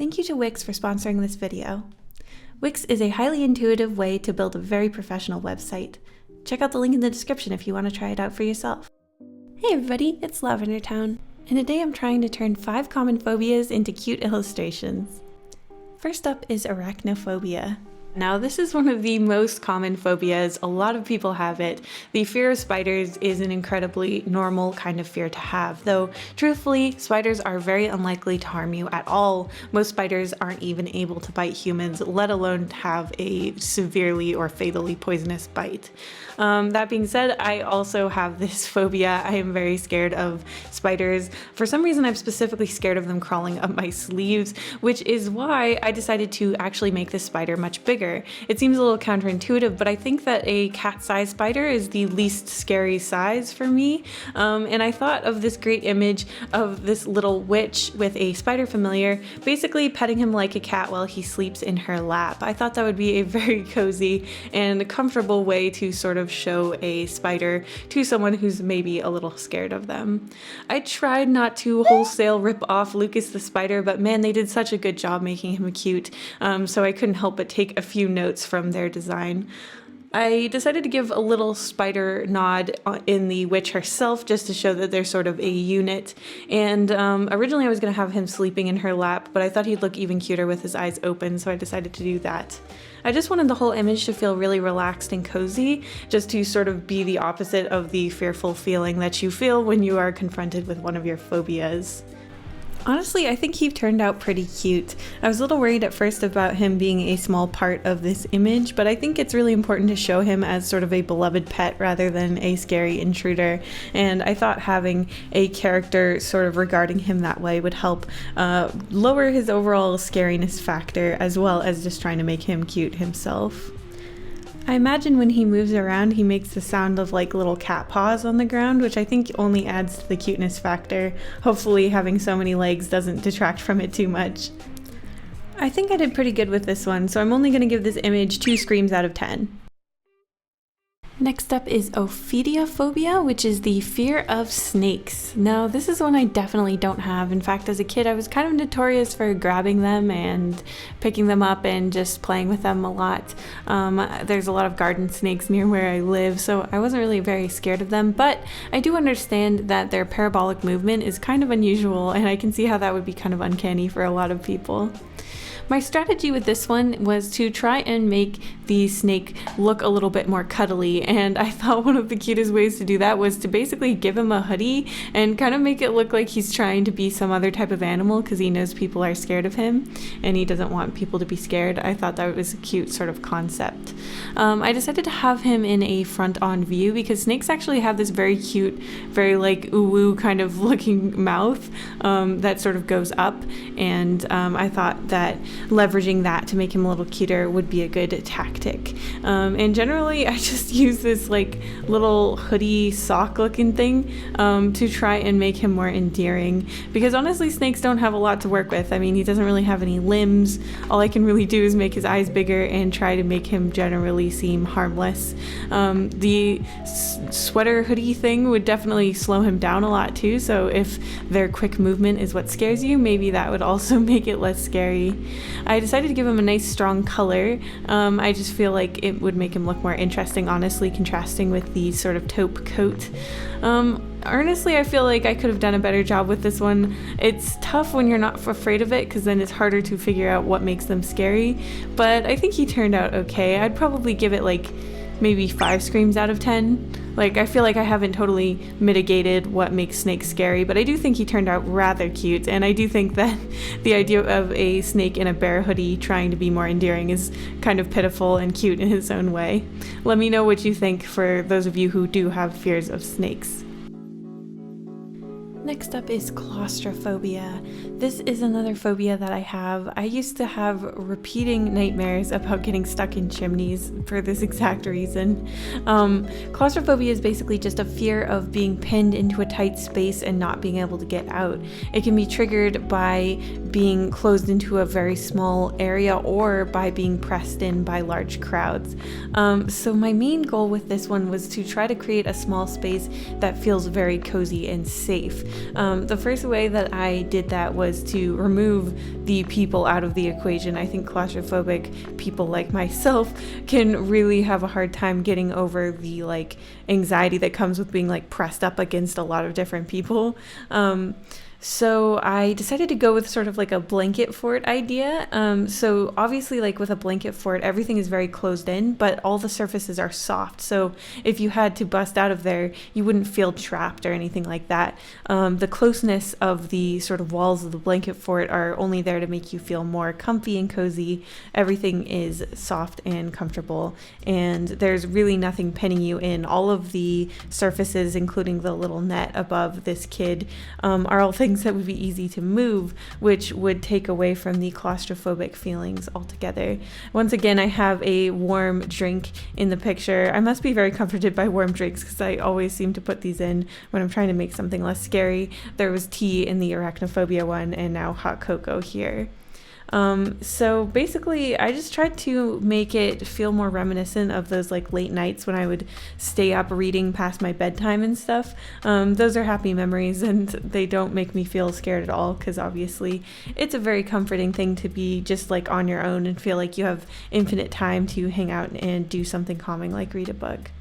Thank you to Wix for sponsoring this video. Wix is a highly intuitive way to build a very professional website. Check out the link in the description if you want to try it out for yourself. Hey everybody, it's LavenderTowne, and today I'm trying to turn 5 common phobias into cute illustrations. First up is Arachnophobia. Now, this is one of the most common phobias. A lot of people have it. The fear of spiders is an incredibly normal kind of fear to have, though truthfully, spiders are very unlikely to harm you at all. Most spiders aren't even able to bite humans, let alone have a severely or fatally poisonous bite. That being said, I also have this phobia. I am very scared of spiders. For some reason, I'm specifically scared of them crawling up my sleeves, which is why I decided to actually make this spider much bigger. It seems a little counterintuitive, but I think that a cat-sized spider is the least scary size for me. And I thought of this great image of this little witch with a spider familiar, basically petting him like a cat while he sleeps in her lap. I thought that would be a very cozy and comfortable way to sort of show a spider to someone who's maybe a little scared of them. I tried not to wholesale rip off Lucas the spider, but man, they did such a good job making him cute, so I couldn't help but take a few notes from their design. I decided to give a little spider nod in the witch herself just to show that they're sort of a unit, and originally I was going to have him sleeping in her lap, but I thought he'd look even cuter with his eyes open, so I decided to do that. I just wanted the whole image to feel really relaxed and cozy, just to sort of be the opposite of the fearful feeling that you feel when you are confronted with one of your phobias. Honestly, I think he turned out pretty cute. I was a little worried at first about him being a small part of this image, but I think it's really important to show him as sort of a beloved pet rather than a scary intruder, and I thought having a character sort of regarding him that way would help lower his overall scariness factor, as well as just trying to make him cute himself. I imagine when he moves around, he makes the sound of like little cat paws on the ground, which I think only adds to the cuteness factor. Hopefully having so many legs doesn't detract from it too much. I think I did pretty good with this one, so I'm only going to give this image 2 screams out of 10. Next up is Ophidiophobia, which is the fear of snakes. Now, this is one I definitely don't have. In fact, as a kid, I was kind of notorious for grabbing them and picking them up and just playing with them a lot. There's a lot of garden snakes near where I live, so I wasn't really very scared of them, but I do understand that their parabolic movement is kind of unusual, and I can see how that would be kind of uncanny for a lot of people. My strategy with this one was to try and make the snake look a little bit more cuddly, and I thought one of the cutest ways to do that was to basically give him a hoodie and kind of make it look like he's trying to be some other type of animal because he knows people are scared of him and he doesn't want people to be scared. I thought that was a cute sort of concept. I decided to have him in a front-on view because snakes actually have this very cute, very like ooh-woo kind of looking mouth that sort of goes up, and I thought that leveraging that to make him a little cuter would be a good tactic. And generally I just use this like little hoodie sock looking thing to try and make him more endearing, because honestly snakes don't have a lot to work with. I mean, he doesn't really have any limbs. All I can really do is make his eyes bigger and try to make him generally seem harmless. The sweater hoodie thing would definitely slow him down a lot too, so if their quick movement is what scares you, maybe that would also make it less scary. I decided to give him a nice strong color. I just feel like it would make him look more interesting, honestly, contrasting with the sort of taupe coat. Honestly, I feel like I could have done a better job with this one. It's tough when you're not afraid of it because then it's harder to figure out what makes them scary, but I think he turned out okay. I'd probably give it like maybe 5 screams out of 10. Like, I feel like I haven't totally mitigated what makes snakes scary, but I do think he turned out rather cute, and I do think that the idea of a snake in a bear hoodie trying to be more endearing is kind of pitiful and cute in its own way. Let me know what you think for those of you who do have fears of snakes. Next up is claustrophobia. This is another phobia that I have. I used to have repeating nightmares about getting stuck in chimneys for this exact reason. Claustrophobia is basically just a fear of being pinned into a tight space and not being able to get out. It can be triggered by being closed into a very small area or by being pressed in by large crowds. So my main goal with this one was to try to create a small space that feels very cozy and safe. The first way that I did that was to remove the people out of the equation. I think claustrophobic people like myself can really have a hard time getting over the like anxiety that comes with being like pressed up against a lot of different people. So I decided to go with sort of like a blanket fort idea. So obviously, like with a blanket fort, everything is very closed in, but all the surfaces are soft. So if you had to bust out of there, you wouldn't feel trapped or anything like that. The closeness of the sort of walls of the blanket fort are only there to make you feel more comfy and cozy. Everything is soft and comfortable, and there's really nothing pinning you in. All of the surfaces, including the little net above this kid, are all things that would be easy to move, which would take away from the claustrophobic feelings altogether. Once again, I have a warm drink in the picture. I must be very comforted by warm drinks because I always seem to put these in when I'm trying to make something less scary. There was tea in the Arachnophobia one, and now hot cocoa here. So basically I just tried to make it feel more reminiscent of those like late nights when I would stay up reading past my bedtime and stuff. Those are happy memories, and they don't make me feel scared at all, because obviously it's a very comforting thing to be just like on your own and feel like you have infinite time to hang out and do something calming like read a book.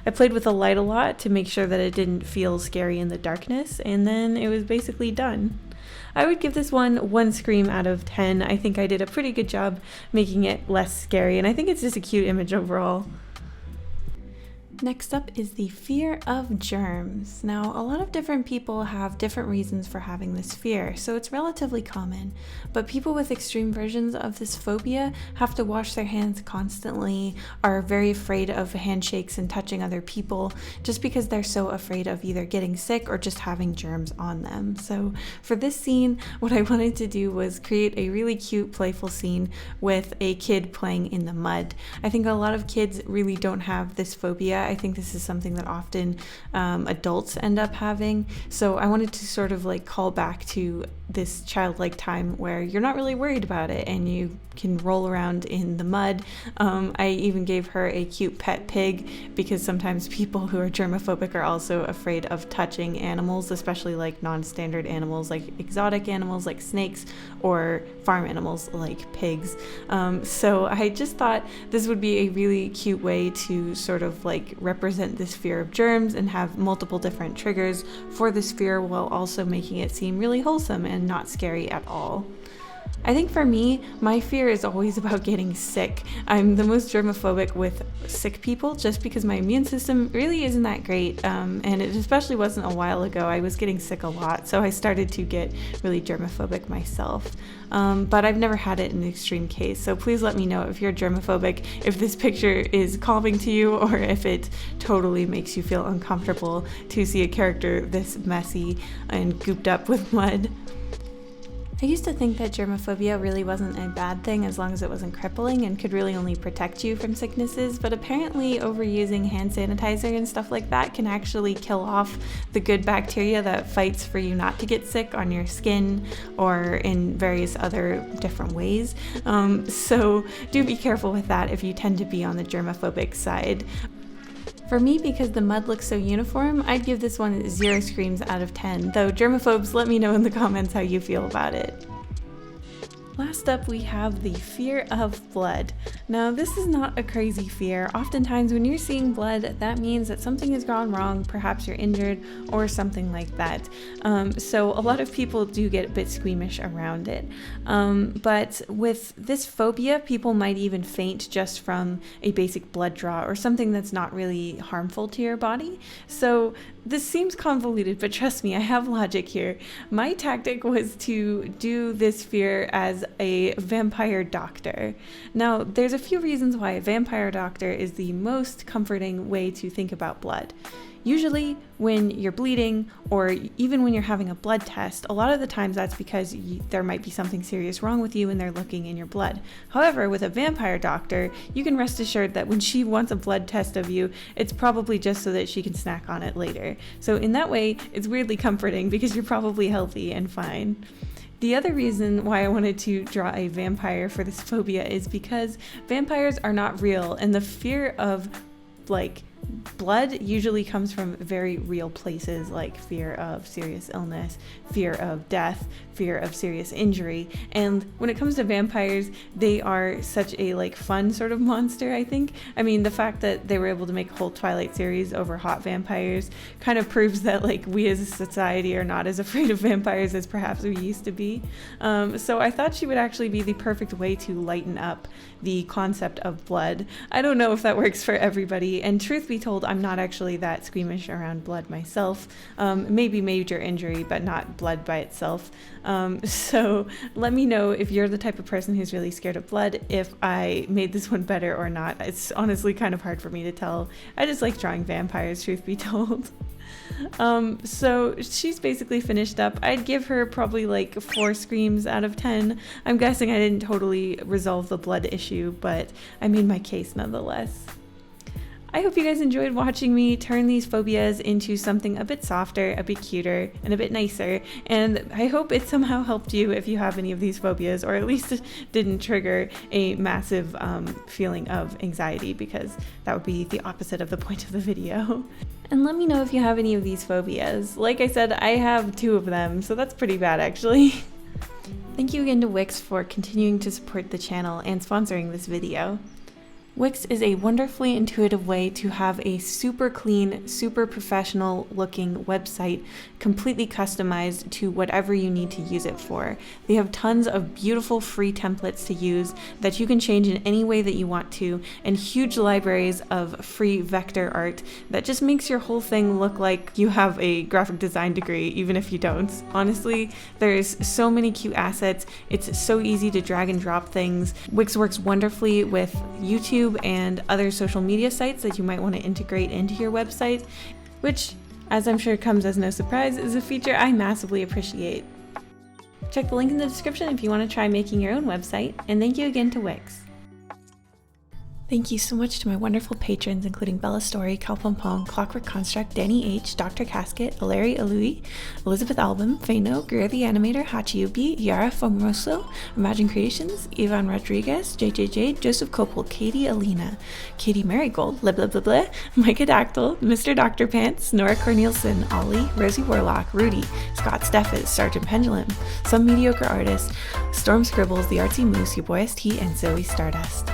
I played with the light a lot to make sure that it didn't feel scary in the darkness, and then it was basically done. I would give this one scream out of 10. I think I did a pretty good job making it less scary, and I think it's just a cute image overall. Next up is the fear of germs. Now, a lot of different people have different reasons for having this fear, so it's relatively common. But people with extreme versions of this phobia have to wash their hands constantly, are very afraid of handshakes and touching other people, just because they're so afraid of either getting sick or just having germs on them. So for this scene, what I wanted to do was create a really cute, playful scene with a kid playing in the mud. I think a lot of kids really don't have this phobia. I think this is something that often adults end up having. So I wanted to sort of like call back to this childlike time where you're not really worried about it and you can roll around in the mud. I even gave her a cute pet pig, because sometimes people who are germophobic are also afraid of touching animals, especially like non-standard animals, like exotic animals like snakes, or farm animals like pigs. So I just thought this would be a really cute way to sort of like represent this fear of germs and have multiple different triggers for this fear, while also making it seem really wholesome and not scary at all. I think for me, my fear is always about getting sick. I'm the most germophobic with sick people, just because my immune system really isn't that great, and it especially wasn't a while ago. I was getting sick a lot, so I started to get really germophobic myself. But I've never had it in an extreme case, so please let me know if you're germophobic, if this picture is calming to you, or if it totally makes you feel uncomfortable to see a character this messy and gooped up with mud. I used to think that germophobia really wasn't a bad thing as long as it wasn't crippling and could really only protect you from sicknesses, but apparently overusing hand sanitizer and stuff like that can actually kill off the good bacteria that fights for you not to get sick on your skin or in various other different ways. So do be careful with that if you tend to be on the germophobic side. For me, because the mud looks so uniform, I'd give this one 0 screams out of 10, though germophobes, let me know in the comments how you feel about it. Last up, we have the fear of blood. Now, this is not a crazy fear. Oftentimes when you're seeing blood, that means that something has gone wrong, perhaps you're injured or something like that. So a lot of people do get a bit squeamish around it. But with this phobia, people might even faint just from a basic blood draw or something that's not really harmful to your body. So this seems convoluted, but trust me, I have logic here. My tactic was to do this fear as a vampire doctor. Now, there's a few reasons why a vampire doctor is the most comforting way to think about blood. Usually when you're bleeding, or even when you're having a blood test, a lot of the times that's because there might be something serious wrong with you and they're looking in your blood. However, with a vampire doctor, you can rest assured that when she wants a blood test of you, it's probably just so that she can snack on it later. So in that way, it's weirdly comforting because you're probably healthy and fine. The other reason why I wanted to draw a vampire for this phobia is because vampires are not real, and the fear of like Blood usually comes from very real places like fear of serious illness, fear of death, fear of serious injury. And when it comes to vampires, they are such a fun sort of monster, I think. I mean, the fact that they were able to make a whole Twilight series over hot vampires kind of proves that we as a society are not as afraid of vampires as perhaps we used to be. So I thought she would actually be the perfect way to lighten up the concept of blood. I don't know if that works for everybody, and truth be told, I'm not actually that squeamish around blood myself. Maybe major injury, but not blood by itself. So let me know if you're the type of person who's really scared of blood, if I made this one better or not. It's honestly kind of hard for me to tell. I just like drawing vampires, truth be told. So she's basically finished up. I'd give her probably 4 screams out of 10. I'm guessing I didn't totally resolve the blood issue, but I made my case nonetheless. I hope you guys enjoyed watching me turn these phobias into something a bit softer, a bit cuter, and a bit nicer, and I hope it somehow helped you if you have any of these phobias, or at least didn't trigger a massive feeling of anxiety, because that would be the opposite of the point of the video. And let me know if you have any of these phobias. Like I said, I have 2 of them, so that's pretty bad actually. Thank you again to Wix for continuing to support the channel and sponsoring this video. Wix is a wonderfully intuitive way to have a super clean, super professional looking website completely customized to whatever you need to use it for. They have tons of beautiful free templates to use that you can change in any way that you want to, and huge libraries of free vector art that just makes your whole thing look like you have a graphic design degree, even if you don't. Honestly, there's so many cute assets. It's so easy to drag and drop things. Wix works wonderfully with YouTube and other social media sites that you might want to integrate into your website, which, as I'm sure comes as no surprise, is a feature I massively appreciate. Check the link in the description if you want to try making your own website, and thank you again to Wix. Thank you so much to my wonderful patrons, including Bella Story, Cal Pompong, Clockwork Construct, Danny H, Dr. Casket, Larry Alui, Elizabeth Album, Fano, Greer the Animator, Hachiubi, Yara Famoso, Imagine Creations, Ivan Rodriguez, JJJ, Joseph Copel, Katie Alina, Katie Marigold, Blah Blah Blah Blah, Micah Dactyl, Mr. Dr. Pants, Nora Cornelison, Ollie, Rosie Warlock, Rudy, Scott Steffes, Sergeant Pendulum, Some Mediocre Artist, Storm Scribbles, The Artsy Moose, Your Boy ST, and Zoe Stardust.